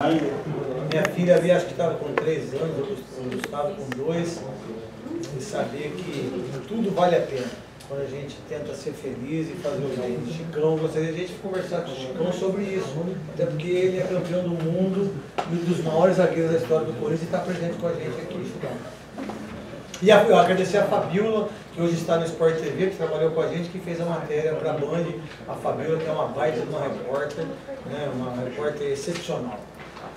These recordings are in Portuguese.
minha filha ali acho que estava com 3 anos, o Gustavo com 2, e saber que tudo vale a pena quando a gente tenta ser feliz e fazer o bem. Chicão, gostaria de a gente conversar com o Chicão sobre isso, até porque ele é campeão do mundo e um dos maiores zagueiros da história do Corinthians e está presente com a gente aqui, Chicão. E eu agradecer a Fabiola, que hoje está no Sport TV, que trabalhou com a gente, que fez a matéria para a Band. A Fabiola, que é uma baita de uma repórter, né, uma repórter excepcional.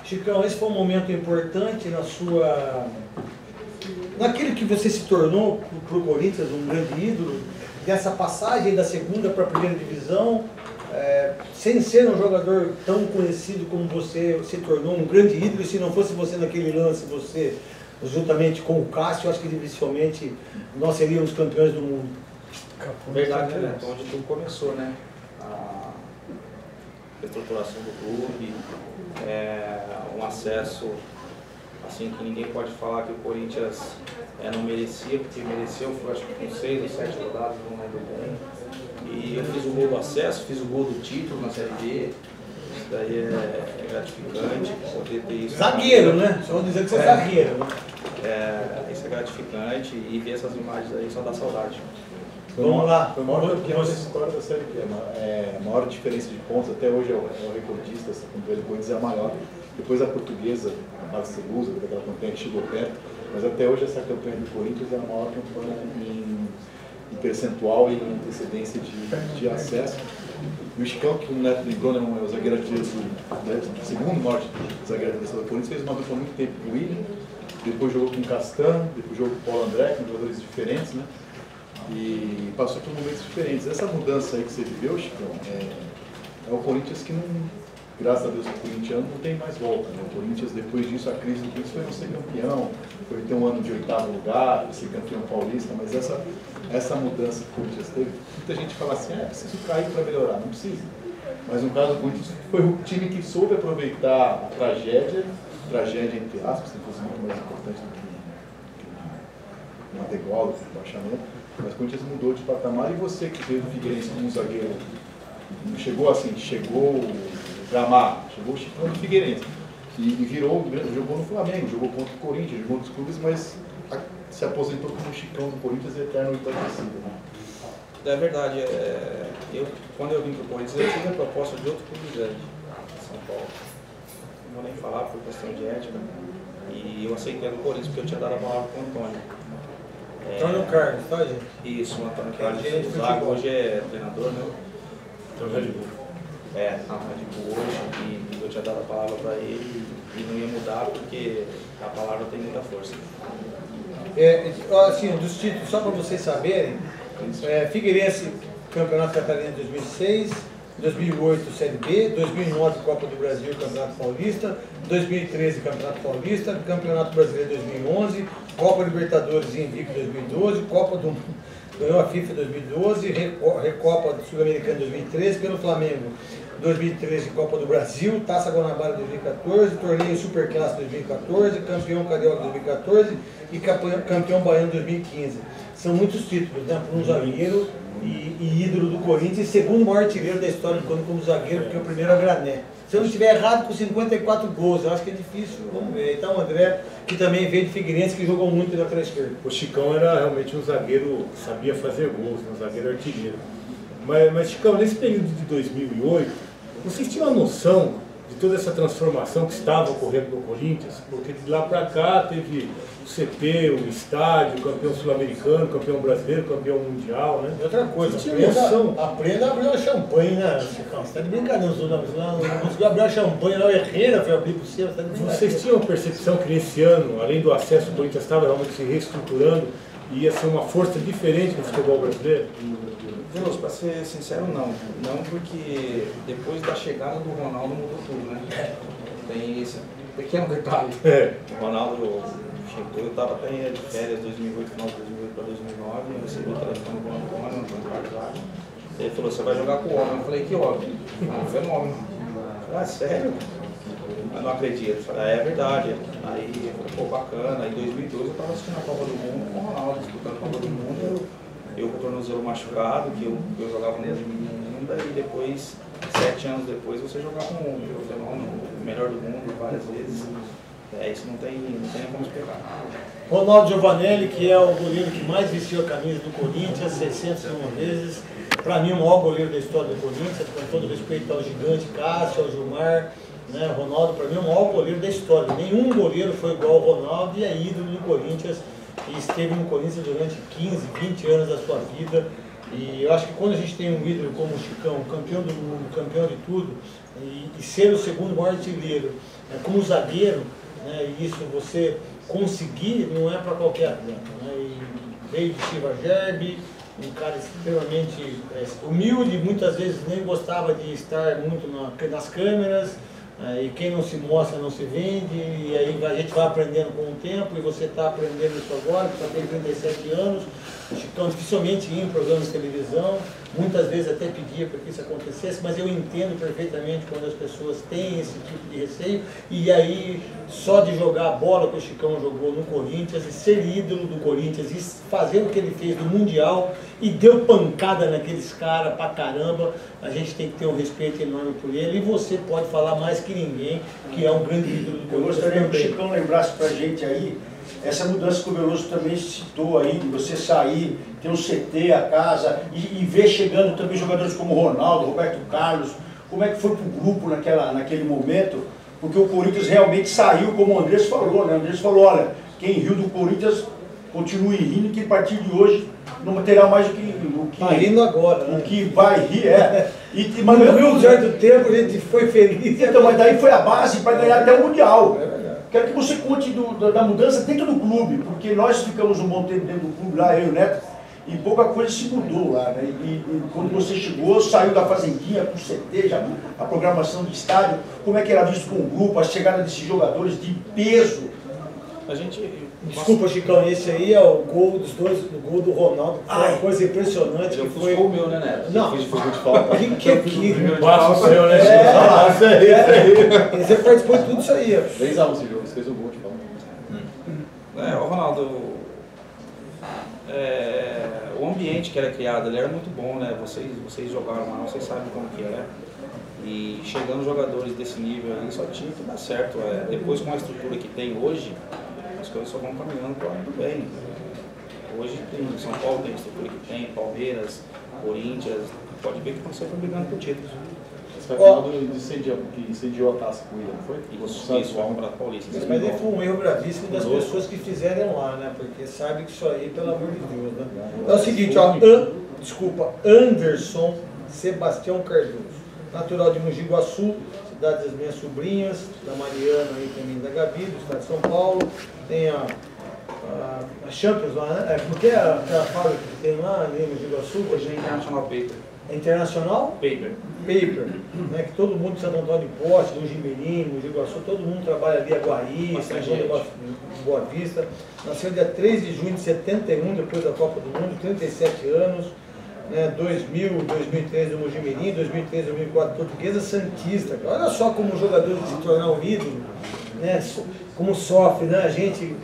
Chicão, esse foi um momento importante naquilo que você se tornou para o Corinthians, um grande ídolo, dessa passagem da segunda para a primeira divisão, sem ser um jogador tão conhecido como você se tornou um grande ídolo, e se não fosse você naquele lance, você, juntamente com o Cássio, eu acho que dificilmente nós seríamos campeões do mundo. Verdade, né? Então, onde tudo começou, né? A estruturação do clube, um acesso assim que ninguém pode falar que o Corinthians não merecia, porque mereceu, foi acho que com 6 ou 7 rodadas, não lembro bem. E eu fiz o gol do acesso, fiz o gol do título na Série B. Isso daí é gratificante, poder ter isso. Zagueiro, né? Só vou dizer que você é zagueiro, né? Isso é gratificante e ver essas imagens aí só dá saudade. Vamos lá. Foi o maior campeão dessa história da Série B. A maior diferença de pontos, até hoje é o recordista, essa campeã do Corinthians é a maior. Depois a portuguesa, a Barcelusa, aquela campanha que chegou perto, mas até hoje essa campanha do Corinthians é a maior campanha em percentual e em antecedência de acesso. E o Chicão, que o Neto lembrou, né, é o zagueiro artilheiro do segundo maior zagueiro da do Corinthians, fez uma dupla muito tempo com o William, depois jogou com o Castan, depois jogou com o Paulo André, com jogadores diferentes, né? E passou por momentos diferentes. Essa mudança aí que você viveu, Chicão, é o Corinthians que não, graças a Deus, o corintiano não tem mais volta, né? O Corinthians, depois disso, a crise do Corinthians foi não ser campeão, foi ter um ano de 8º lugar, ser campeão paulista, mas essa mudança que o Corinthians teve, muita gente fala assim, preciso cair para melhorar, não precisa. Mas no caso do Corinthians, foi o time que soube aproveitar a tragédia entre aspas, que fosse muito mais importante do que uma degola, um baixamento, mas o Corinthians mudou de patamar. E você que veio do Figueirense como um zagueiro, chegou Gramar, chegou o Chicão do Figueirense e virou, jogou no Flamengo, jogou contra o Corinthians, jogou nos clubes, mas se aposentou como Chicão do Corinthians e eterno Itapecerica, né? É verdade, quando eu vim para o Corinthians, eu tive a proposta de outro clube grande, São Paulo. Não vou nem falar por questão de ética, e eu aceitei no Corinthians porque eu tinha dado a palavra para o Antônio. Antônio Carlos, tá, gente? Isso, o Antônio Carlos, o Zago hoje é treinador, né? Então, Red Bull. Na Red Bull hoje, e eu tinha dado a palavra para ele e não ia mudar porque a palavra tem muita força. Assim, dos títulos, só para vocês saberem, Figueirense, Campeonato Catarinense 2006, 2008 Série B, 2009 Copa do Brasil, Campeonato Paulista, 2013 Campeonato Paulista, Campeonato Brasileiro 2011, Copa Libertadores invicto 2012, Copa do Mundo, ganhou a FIFA 2012, Recopa Sul-Americana 2013, pelo Flamengo 2013 Copa do Brasil, Taça Guanabara 2014, Torneio Superclasse 2014, Campeão Carioca 2014 e Campeão Baiano 2015. São muitos títulos, né, para um zagueiro e ídolo do Corinthians, e segundo maior artilheiro da história do Corinthians como zagueiro, porque o primeiro é o Grané. Se eu não estiver errado, com 54 gols, eu acho que é difícil, vamos ver. Então o André, que também veio de Figueirense, que jogou muito na lateral esquerda. O Chicão era realmente um zagueiro, sabia fazer gols, um zagueiro artilheiro. Mas Chicão, nesse período de 2008, vocês tinham a noção de toda essa transformação que estava ocorrendo no Corinthians? Porque de lá para cá teve o CT, o estádio, o campeão sul-americano, campeão brasileiro, campeão mundial, né? E outra coisa, aprenda a abrir uma champanhe, né, Chicão? Você está de brincadeira, não conseguiu abrir uma champanhe, não, o Herrera foi abrir por cima, você está de brincadeira. Vocês tinham a percepção que nesse ano, além do acesso, o Corinthians estava realmente se reestruturando e ia ser uma força diferente no futebol brasileiro? Veloso, para ser sincero, não. Não, porque depois da chegada do Ronaldo mudou tudo, né? Tem esse pequeno detalhe. O Ronaldo chegou, eu estava até de férias 2008, final de 2008 para 2009, eu recebi o telefone do Antônio Carlos. Ele falou, você vai jogar com o homem. Eu falei, que homem? Um fenômeno. Eu falei, sério? Eu não acredito. Eu falei, é verdade. Aí eu falei, pô, bacana. Em 2012 eu estava assistindo a Copa do Mundo com o Ronaldo, disputando a Copa do Mundo. Eu com o tornozelo machucado, que eu jogava desde menino ainda, e depois, 7 anos depois, você jogar com um fenômeno. o melhor do mundo várias vezes. Isso não tem nem como explicar. Ronaldo Giovanelli, que é o goleiro que mais vestiu a camisa do Corinthians, 601 vezes. Para mim, o maior goleiro da história do Corinthians, com todo respeito ao gigante Cássio, ao Gilmar. Né? Ronaldo, para mim, é o maior goleiro da história. Nenhum goleiro foi igual ao Ronaldo e é ídolo do Corinthians. E esteve no Corinthians durante 15, 20 anos da sua vida. E eu acho que quando a gente tem um ídolo como o Chicão, campeão do mundo, campeão de tudo, e ser o segundo maior artilheiro, como zagueiro, né, e isso você conseguir não é para qualquer atleta. Né, e veio de Chiva Gerbi, um cara extremamente humilde, muitas vezes nem gostava de estar muito nas câmeras, e quem não se mostra não se vende, e aí a gente vai aprendendo com o tempo, e você está aprendendo isso agora, que já tem 37 anos, o Chicão dificilmente ia em programas de televisão, muitas vezes até pedia para que isso acontecesse, mas eu entendo perfeitamente quando as pessoas têm esse tipo de receio, e aí só de jogar a bola que o Chicão jogou no Corinthians, e ser ídolo do Corinthians, e fazer o que ele fez no Mundial, e deu pancada naqueles caras pra caramba, a gente tem que ter um respeito enorme por ele, e você pode falar mais que ninguém, que é um grande ídolo do Corinthians. Eu gostaria que o Chicão lembrasse pra gente aí, essa mudança que o Veloso também citou aí, de você sair, ter um CT, a casa, e ver chegando também jogadores como Ronaldo, Roberto Carlos, como é que foi pro grupo naquele momento, porque o Corinthians realmente saiu, como o Andrés falou, né? O Andrés falou, olha, quem riu do Corinthians, continue rindo, que a partir de hoje não terá mais o que tá rindo agora, né? O que vai rir mas no Rio certo tempo a gente foi feliz. Então, mas daí foi a base para ganhar até o Mundial. Quero que você conte da mudança dentro do clube, porque nós ficamos um bom tempo dentro do clube lá, eu e o Neto, e pouca coisa se mudou lá, né? E quando você chegou, saiu da fazendinha com o CT, já a programação de estádio, como é que era visto com o grupo, a chegada desses jogadores de peso? Desculpa, Chicão, esse aí é o gol dos dois, o gol do Ronaldo, que foi uma coisa impressionante. Eu que foi o meu, né, Neto? Não, Foi de falta. que é aquilo? Passa o seu, né? Você participou de tudo isso aí. 3x1 esse jogo, você fez o gol de falta. O Ronaldo, o ambiente que era criado ali era muito bom, né? Vocês jogaram lá, vocês sabem como que é. E chegando jogadores desse nível aí, só tinha que dar certo. Depois com a estrutura que tem hoje, as coisas só vão caminhando para muito bem. Hoje tem São Paulo, tem a estrutura que tem, Palmeiras, Corinthians, pode ver que estão sempre brigando por títulos. Você vai falar que incendiou a taça com o William, não foi? Isso, foi o Campeonato Paulista. Mas aí foi um erro gravíssimo das pessoas que fizeram lá, né? Porque sabe que isso aí, pelo amor de Deus, né? É o seguinte, ó, Anderson Sebastião Cardoso, natural de Mogi Guaçu, cidade das minhas sobrinhas, da Mariana e também da Gabi, do estado de São Paulo. Tem a Champions lá, né? Porque aquela fábrica que tem lá em Mogi Guaçu, Hoje é International Paper. é Internacional Paper, né, que todo mundo de Santo Antônio de Posse, do Jimirim, Mogi Guaçu, todo mundo trabalha ali, Aguaí, São João de Boa Vista. Nasceu dia 3 de junho de 71, depois da Copa do Mundo, 37 anos. 2000, 2003 do Mojimirim, 2003, 2004 Portuguesa Santista. Olha só como o jogador se tornar um ídolo, né? Como sofre, né? A gente...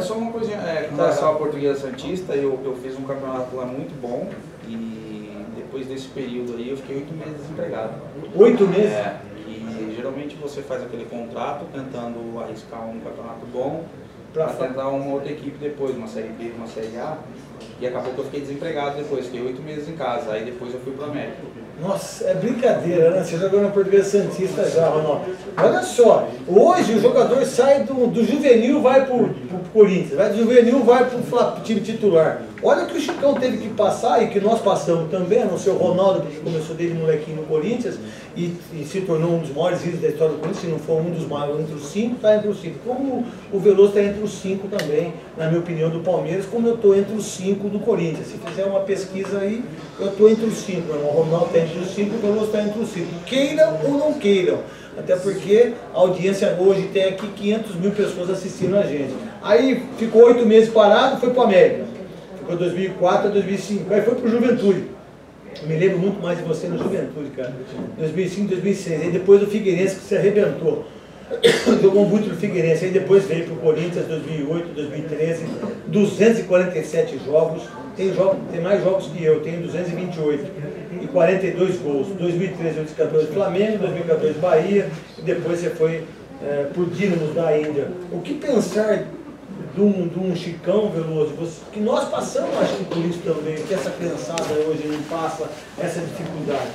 só uma coisinha, com relação à Portuguesa Santista, eu fiz um campeonato lá muito bom e depois desse período aí eu fiquei 8 meses desempregado. 8 meses? E geralmente você faz aquele contrato tentando arriscar um campeonato bom para tentar uma outra equipe depois, uma Série B, uma Série A. E acabou que eu fiquei desempregado depois, fiquei 8 meses em casa, aí depois eu fui para o América. Nossa, é brincadeira, né? Você jogou na Portuguesa Santista já, Ronaldo. Olha só, hoje o jogador sai do juvenil, vai pro Corinthians, vai do juvenil, vai pro time titular. Olha o que o Chicão teve que passar e que nós passamos também, a não ser o Ronaldo, que começou desde molequinho no Corinthians e se tornou um dos maiores ídolos da história do Corinthians, se não for um dos maiores, entre os 5, está entre os 5. Como o Veloso está entre os 5 também, na minha opinião, do Palmeiras, como eu estou entre os 5 do Corinthians. Se fizer uma pesquisa aí, eu estou entre os 5, o Ronaldo está entre os 5, o Veloso está entre os 5. Queiram ou não queiram. Até porque a audiência hoje tem aqui 500 mil pessoas assistindo a gente. Aí ficou 8 meses parado, foi para o América. Ficou 2004 a 2005. Aí foi para o Juventude. Eu me lembro muito mais de você no Juventude, cara. 2005, 2006. Aí depois o Figueirense que se arrebentou. jogou muito no Figueirense, aí depois veio para o Corinthians 2008, 2013, 247 jogos, tem mais jogos que eu, tenho 228 e 42 gols. 2013 eu descantou Flamengo, 2014 Bahia, e depois você foi para o Dínamo da Índia. O que pensar de um Chicão Veloso, que nós passamos, acho que por isso também, que essa criançada hoje não passa essa dificuldade?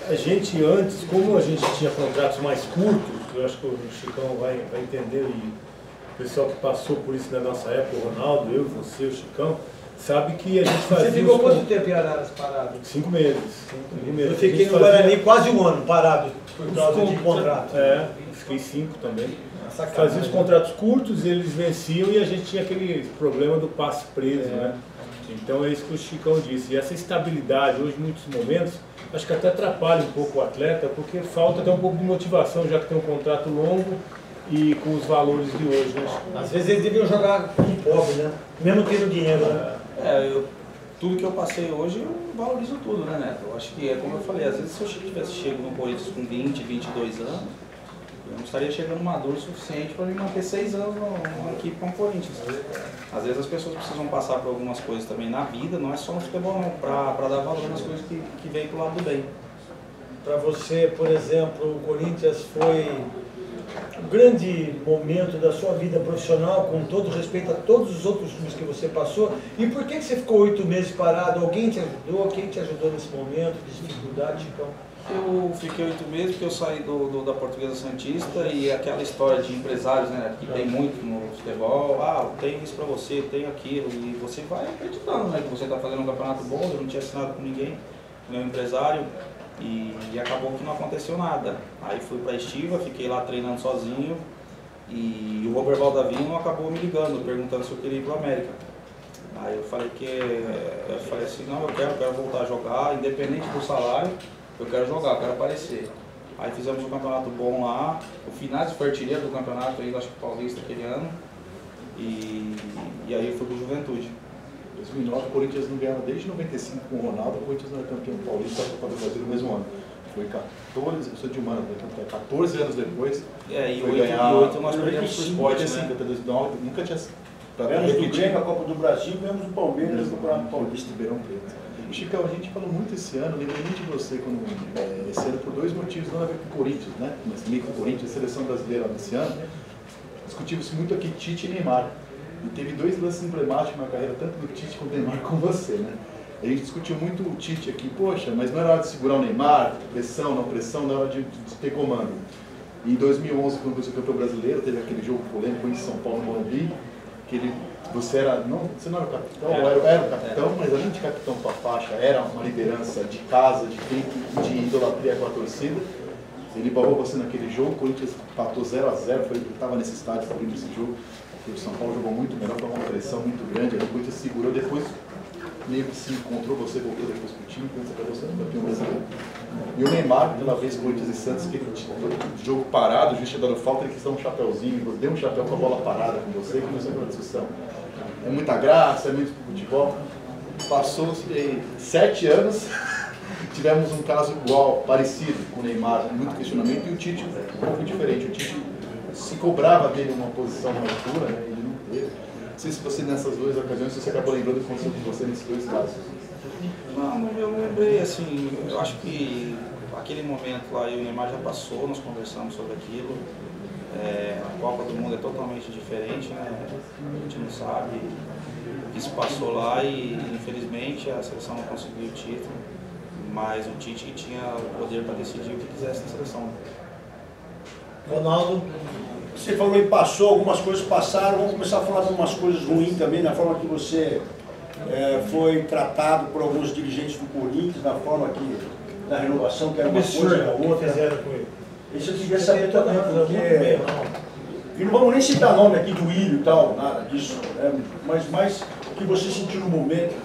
A gente antes, como a gente tinha contratos mais curtos, eu acho que o Chicão vai entender, e o pessoal que passou por isso na nossa época, o Ronaldo, eu, você, o Chicão, sabe que a gente fazia... Você ficou quanto tempo em Araras parado? 5 meses. Eu fiquei no Guarani quase um ano parado, por causa de contrato. Fiquei 5 também. Sacanagem. Fazia os contratos curtos, eles venciam e a gente tinha aquele problema do passe preso, né? Então é isso que o Chicão disse. E essa estabilidade, hoje, em muitos momentos, acho que até atrapalha um pouco o atleta, porque falta até um pouco de motivação, já que tem um contrato longo e com os valores de hoje, né? Às vezes eles deviam jogar como pobre, né? Mesmo tendo dinheiro, né? Tudo que eu passei hoje, eu valorizo tudo, né, Neto? Eu acho que é como eu falei, às vezes se eu tivesse chegado no Corinthians com 20, 22 anos, eu não estaria chegando maduro o suficiente para me manter 6 anos numa equipe como o Corinthians. Às vezes as pessoas precisam passar por algumas coisas também na vida, não é só no futebol não, para dar valor nas coisas que vêm pro lado do bem. Para você, por exemplo, o Corinthians foi um grande momento da sua vida profissional, com todo respeito a todos os outros clubes que você passou. E por que você ficou 8 meses parado? Alguém te ajudou? Quem te ajudou nesse momento de dificuldade, Chicão? Eu fiquei 8 meses porque eu saí da Portuguesa Santista, e aquela história de empresários, né, que tem muito no futebol, eu tenho isso pra você, tenho aquilo, e você vai acreditando, né, que você está fazendo um campeonato bom. Eu não tinha assinado com ninguém, nenhum empresário, e acabou que não aconteceu nada. Aí fui pra Estiva, fiquei lá treinando sozinho, e o Robert Baldavino acabou me ligando, perguntando se eu queria ir pro América. Aí eu falei assim, não, eu quero voltar a jogar, independente do salário. Eu quero jogar, eu quero aparecer. Aí fizemos um campeonato bom lá, o finais foi artilheiro do campeonato, ainda acho que paulista aquele ano, e aí eu fui pro Juventude. Em 2009 o Corinthians não ganhava desde 95 com o Ronaldo, o Corinthians não era campeão paulista da Copa do Brasil no mesmo ano. Foi 14, eu sou de humano, 14 anos depois. E foi 8 nós perdemos pro Sport, né? Até 2009, nunca tinha... Ganhamos do Grêmio a Copa do Brasil, ganhamos do Palmeiras no Campeonato Paulista. Ribeirão Preto. Chicão, a gente falou muito esse ano, lembrei muito de você, esse ano por 2 motivos, não a ver com o Corinthians, né? Mas meio com o Corinthians, a seleção brasileira nesse ano, discutimos muito aqui Tite e Neymar. E teve 2 lances emblemáticos na carreira, tanto do Tite quanto do Neymar, com você, né? A gente discutiu muito o Tite aqui, poxa, mas não era hora de segurar o Neymar, pressão, não era hora de ter comando. E em 2011, quando você foi campeão brasileiro, teve aquele jogo polêmico em São Paulo, no Morumbi, que você não era o capitão, era o capitão, mas além de capitão com a faixa, era uma liderança de casa, de idolatria com a torcida. Ele barrou você naquele jogo, o Corinthians empatou 0-0, ele estava nesse estádio abrindo esse jogo. O São Paulo jogou muito melhor, com uma pressão muito grande, o Corinthians segurou, depois meio que se encontrou, você voltou depois pro time, quando você acabou sendo campeão brasileiro. E o Neymar, pela vez Corinthians e Santos, que o jogo parado, o juiz tinha dado falta, ele quis dar um chapéuzinho, deu um chapéu com a bola parada com você, e começou aquela discussão. É muita graça, é muito futebol. Passou 7 anos, tivemos um caso igual, parecido com o Neymar, muito questionamento, e o Tite um pouco diferente. O Tite se cobrava dele uma posição na altura, né? Ele não teve. Não sei se você nessas 2 ocasiões, você acabou lembrando o que aconteceu com você nesses 2 casos. Não, eu não lembrei, assim, eu acho que aquele momento lá, eu e o Neymar já passou, nós conversamos sobre aquilo. A Copa do Mundo é totalmente diferente, né? A gente não sabe o que se passou lá, e infelizmente a seleção não conseguiu o título, mas o Tite que tinha o poder para decidir o que quisesse na seleção. Ronaldo, você falou e passou, algumas coisas passaram, vamos começar a falar de algumas coisas ruins também, na forma que você foi tratado por alguns dirigentes do Corinthians, na forma que, da renovação, que era uma coisa e a outra. Isso eu queria saber também, porque... E não vamos nem citar nome aqui do Willian e tal, nada disso, né? Mas mais o que você sentiu no momento,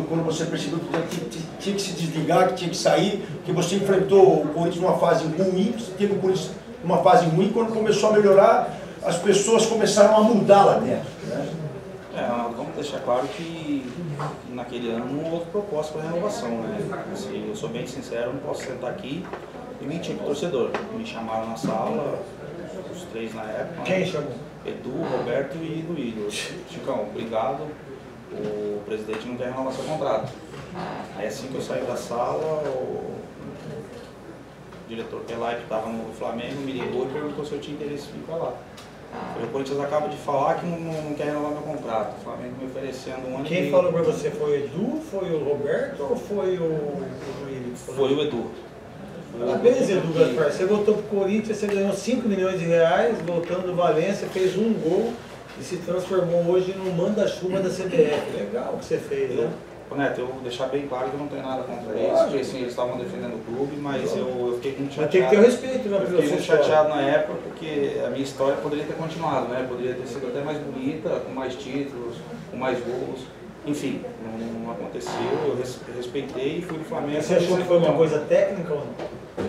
quando você percebeu que tinha que se desligar, que tinha que sair, que você enfrentou o Corinthians numa fase ruim, você teve o Corinthians numa fase ruim, quando começou a melhorar, as pessoas começaram a mudar lá dentro, né? Vamos deixar claro que naquele ano não houve proposta para renovação, né? Assim, eu sou bem sincero, não posso sentar aqui e menti pro torcedor. Me chamaram na sala, os 3 na época. Quem chamou? Edu, Roberto e Duílio. Chicão, obrigado. O presidente não quer renovar seu contrato. Aí assim que eu saí da sala, o diretor Pelai, que estava no Flamengo, me ligou e perguntou se eu tinha interesse em ficar lá. O Corinthians acaba de falar que não quer renovar meu contrato. O Flamengo me oferecendo um ano e meio. Quem falou pra você? Foi o Edu, foi o Roberto ou foi o Duílio? Foi o Edu. Parabéns, Edu Gaspar. Você voltou pro Corinthians, você ganhou 5 milhões de reais, voltando do Valência, fez um gol e se transformou hoje no manda-chuva da CBF. Legal o que você fez, né? Neto, eu vou deixar bem claro que eu não tenho nada contra eles, porque assim, eles estavam defendendo o clube, mas eu fiquei muito chateado. Mas tem que ter o respeito, né? Eu fiquei muito chateado na época, porque a minha história poderia ter continuado, né? Poderia ter sido até mais bonita, com mais títulos, com mais gols. Enfim, não aconteceu, eu respeitei e fui do Flamengo. Você achou que foi uma coisa técnica ou não?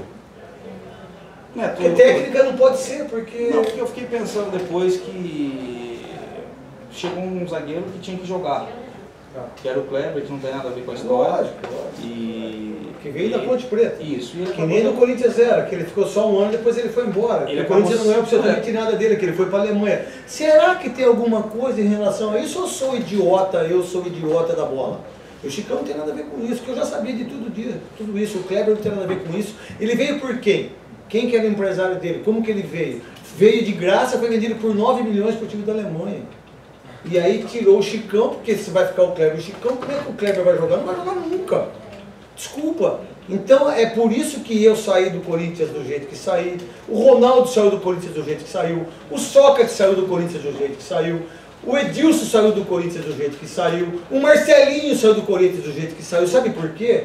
Neto, Porque técnica não pode ser, porque... Não, porque eu fiquei pensando depois que chegou um zagueiro que tinha que jogar. Que era o Kleber, que não tem nada a ver com a história. Lógico. Que veio da Ponte Preta. Isso. Que nem no Corinthians era, que ele ficou só um ano e depois ele foi embora. O Corinthians não é absolutamente nada dele, que ele foi para a Alemanha. Será que tem alguma coisa em relação a isso ou eu sou idiota da bola? O Chicão não tem nada a ver com isso, que eu já sabia de tudo isso. O Kleber não tem nada a ver com isso. Ele veio por quem? Quem que era o empresário dele? Como que ele veio? Veio de graça, foi vendido por 9 milhões para o time da Alemanha. E aí tirou o Chicão, porque se vai ficar o Kleber e o Chicão, como é que o Kleber vai jogar? Não vai jogar nunca. Desculpa. Então é por isso que eu saí do Corinthians do jeito que saí, o Ronaldo saiu do Corinthians do jeito que saiu, o Sócrates saiu do Corinthians do jeito que saiu, o Edilson saiu do Corinthians do jeito que saiu, o Marcelinho saiu do Corinthians do jeito que saiu. Sabe por quê?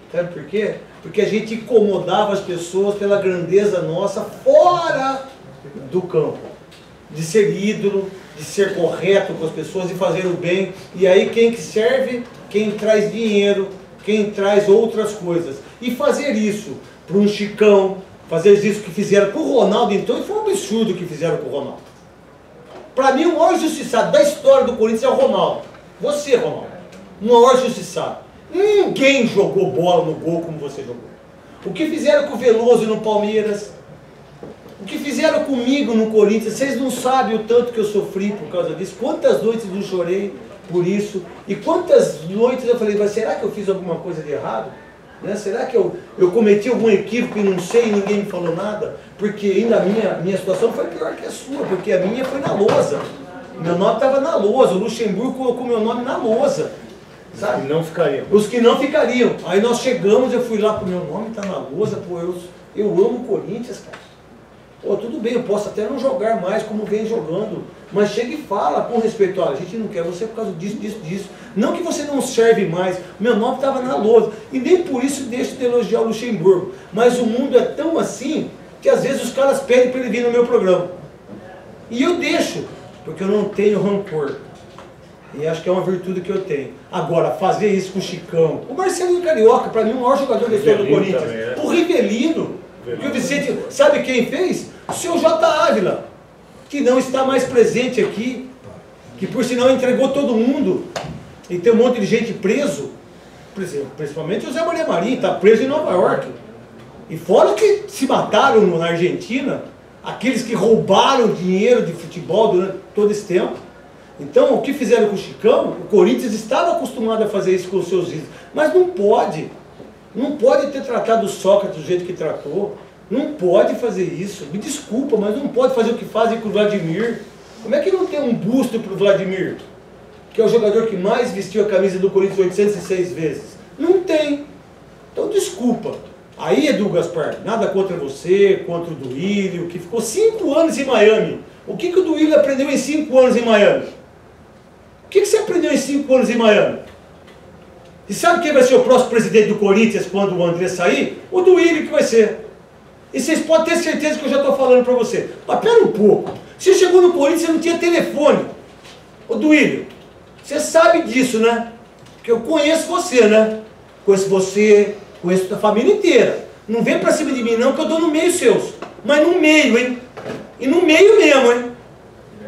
Sabe por quê? Porque a gente incomodava as pessoas pela grandeza nossa fora do campo, de ser ídolo, de ser correto com as pessoas, de fazer o bem. E aí quem que serve? Quem traz dinheiro, quem traz outras coisas. E fazer isso para um Chicão, fazer isso que fizeram com o Ronaldo, então, foi um absurdo o que fizeram com o Ronaldo. Para mim, o maior justiçado da história do Corinthians é o Ronaldo. Você, Ronaldo, o maior justiçado. Ninguém jogou bola no gol como você jogou. O que fizeram com o Veloso no Palmeiras, o que fizeram comigo no Corinthians, vocês não sabem o tanto que eu sofri por causa disso, quantas noites não chorei por isso, e quantas noites eu falei, mas será que eu fiz alguma coisa de errado? Né? Será que eu cometi algum equívoco e não sei e ninguém me falou nada? Porque ainda a minha situação foi pior que a sua, porque a minha foi na lousa. Meu nome estava na lousa, o Luxemburgo colocou meu nome na lousa. Sabe? Os que não ficariam. Os que não ficariam. Aí nós chegamos, eu fui lá pro meu nome, tá na lousa, pô, eu amo o Corinthians, cara. Pô, tudo bem, eu posso até não jogar mais como vem jogando, mas chega e fala com respeito, olha, a gente não quer você por causa disso, disso, disso. Não que você não serve mais, meu nome estava na lousa, e nem por isso deixo de elogiar o Luxemburgo, mas o mundo é tão assim, que às vezes os caras pedem para ele vir no meu programa. E eu deixo, porque eu não tenho rancor. E acho que é uma virtude que eu tenho. Agora, fazer isso com o Chicão, o Marcelinho Carioca, para mim, o maior jogador da história do Corinthians, também, né? O Rivelino, que o Vicente, sabe quem fez? O seu J. Ávila, que não está mais presente aqui, que por sinal entregou todo mundo, e tem um monte de gente preso, principalmente o Zé Maria Marinho, está preso em Nova York. E fora que se mataram na Argentina, aqueles que roubaram dinheiro de futebol durante todo esse tempo. Então, o que fizeram com o Chicão, o Corinthians estava acostumado a fazer isso com os seus ídolos, mas não pode. Não pode ter tratado o Sócrates do jeito que tratou. Não pode fazer isso. Me desculpa, mas não pode fazer o que fazem com o Vladimir. Como é que não tem um busto para o Vladimir? Que é o jogador que mais vestiu a camisa do Corinthians 806 vezes. Não tem. Então, desculpa. Aí, Edu Gaspar, nada contra você, contra o Duílio, que ficou 5 anos em Miami. O que o Duílio aprendeu em 5 anos em Miami? O que você aprendeu em 5 anos em Miami? E sabe quem vai ser o próximo presidente do Corinthians quando o André sair? O Duílio que vai ser. E vocês podem ter certeza que eu já estou falando para você. Mas pera um pouco. Você chegou no Corinthians e não tinha telefone. Ô Duílio, você sabe disso, né? Porque eu conheço você, né? Conheço você, conheço a família inteira. Não vem para cima de mim não, que eu dou no meio seus. Mas no meio, hein? E no meio mesmo, hein?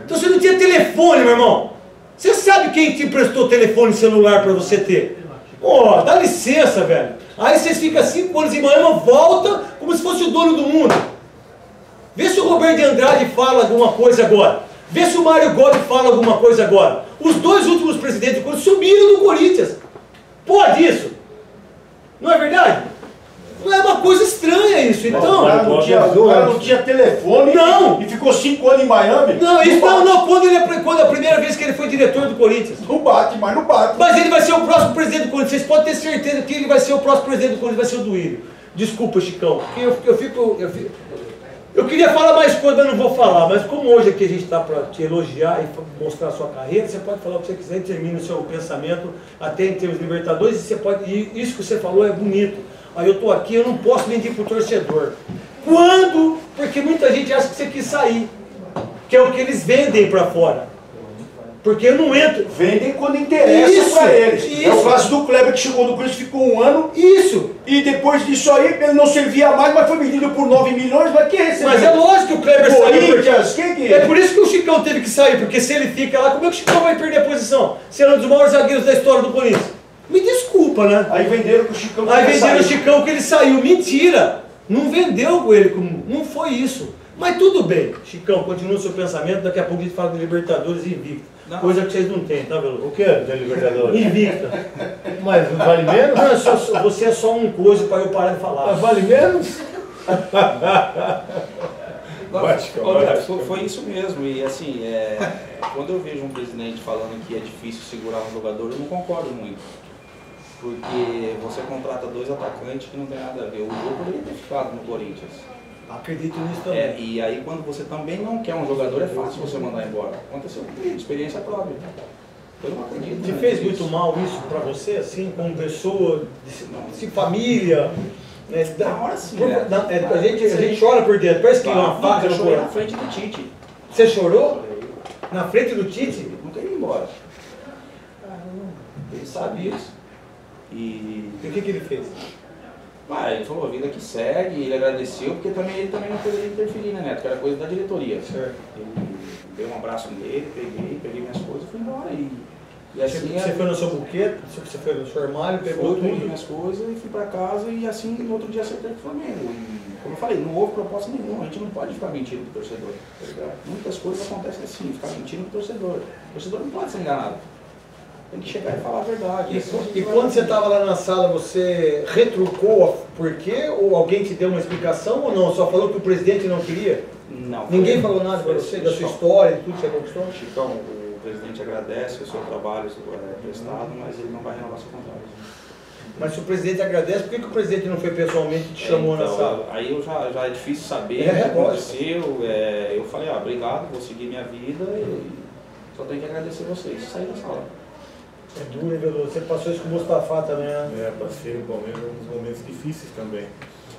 Então você não tinha telefone, meu irmão. Você sabe quem te emprestou telefone celular para você ter? Dá licença, velho. Aí vocês ficam 5 anos em Miami, volta como se fosse o dono do mundo. Vê se o Roberto de Andrade fala alguma coisa agora. Vê se o Mário Gobi fala alguma coisa agora. Os 2 últimos presidentes do Corinthians subiram do Corinthians. Pode isso? Não é verdade? Não é uma coisa estranha isso, então. O cara não tinha telefone e ficou 5 anos em Miami. Não, isso não, quando a primeira vez que ele foi diretor do Corinthians. Não bate, mas não bate. Mas ele vai ser o próximo presidente do Corinthians. Vocês podem ter certeza que ele vai ser o próximo presidente do Corinthians, vai ser o Duílio. Desculpa, Chicão, porque eu queria falar mais coisa, mas não vou falar. Mas como hoje aqui a gente está para te elogiar e mostrar a sua carreira, você pode falar o que você quiser e termina o seu pensamento, até em termos de Libertadores, e isso que você falou é bonito. Aí eu estou aqui, eu não posso mentir para o torcedor. Quando? Porque muita gente acha que você quis sair, que é o que eles vendem para fora. Porque eu não entro. Vendem quando interessa para eles. É o caso do Kleber que chegou no Corinthians, ficou 1 ano. Isso. E depois disso aí, ele não servia mais, mas foi vendido por 9 milhões, mas quem recebeu? Mas é lógico que o Kleber saiu. É por isso que o Chicão teve que sair, porque se ele fica lá, como é que o Chicão vai perder a posição? Sendo um dos maiores zagueiros da história do Corinthians. Me desculpa, né? Aí venderam que o Chicão o Chicão que ele saiu. Mentira! Não vendeu ele como. Não foi isso. Mas tudo bem, Chicão, continua o seu pensamento, daqui a pouco a gente fala de Libertadores invicta. Coisa que vocês não têm, tá, Veloso? O que é da Libertadores? Invicta. Mas não vale menos? Não, você é só um coisa para eu parar de falar. Mas vale menos? Foi isso mesmo, e assim, quando eu vejo um presidente falando que é difícil segurar um jogador, eu não concordo muito. Porque você contrata 2 atacantes que não tem nada a ver. O Jô poderia ter ficado no Corinthians. Acredito nisso também. E aí quando você também não quer um jogador, é fácil você mandar embora. Aconteceu comigo, experiência própria. Eu não acredito. Te fez muito mal isso pra você, assim, como pessoa, de família? Na hora sim, a gente chora por dentro, parece que uma faca no coração. Na frente do Tite. Você chorou? Na frente do Tite? Não queria ir embora. Ele sabe isso. E o que ele fez? Ele falou, a vida que segue, ele agradeceu, porque ele também não poderia interferir, né, Neto? Que era coisa da diretoria. Certo. Ele deu um abraço nele, peguei minhas coisas e fui embora. E assim, você foi no seu buquê, você foi no seu armário, pegou tudo? Minhas coisas e fui pra casa e assim, no outro dia acertei com o Flamengo. E, como eu falei, não houve proposta nenhuma, a gente não pode ficar mentindo pro torcedor. Tá ligado? Muitas coisas acontecem assim, ficar mentindo pro torcedor. O torcedor não pode ser enganado. Tem que chegar e falar a verdade. E quando você estava lá na sala, você retrucou por quê? Ou alguém te deu uma explicação ou não? Só falou que o presidente não queria? Não. Ninguém falou nada para você, da sua história e tudo que você conquistou? Chicão, o presidente agradece o seu trabalho prestado, mas ele não vai renovar seu contrato. Mas se o presidente agradece, por que o presidente não foi pessoalmente e te chamou na sala? Aí já é difícil saber o que aconteceu. Eu falei, obrigado, vou seguir minha vida e só tenho que agradecer vocês e sair da sala. É duro, hein, Veloso? Você passou isso com o Mustafa também, né? Passei uns momentos difíceis também.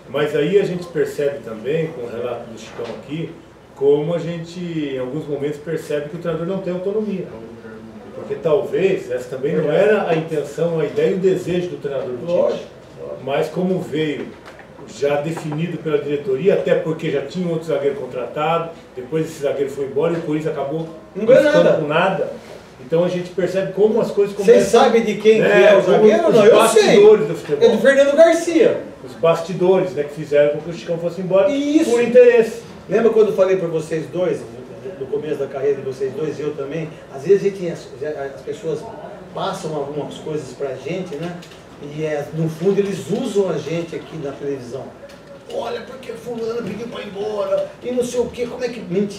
Mas aí a gente percebe também, com o relato do Chicão aqui, como a gente, em alguns momentos, percebe que o treinador não tem autonomia. Porque talvez essa também não era a intenção, a ideia e o desejo do treinador do Tite. Mas como veio já definido pela diretoria, até porque já tinha outro zagueiro contratado, depois esse zagueiro foi embora e o Corinthians acabou não ficando com nada. Então a gente percebe como as coisas começam... Vocês sabem de quem que é o zagueiro ou não? Eu sei. Do futebol. É do Fernando Garcia. Os bastidores, né, que fizeram com que o Chicão fosse embora isso. Por interesse. Lembra quando eu falei para vocês dois, no começo da carreira de vocês dois, eu também, às vezes as pessoas passam algumas coisas pra gente, né? E no fundo eles usam a gente aqui na televisão. Olha, porque fulano pediu para ir embora, e não sei o que, como é que... Mentira.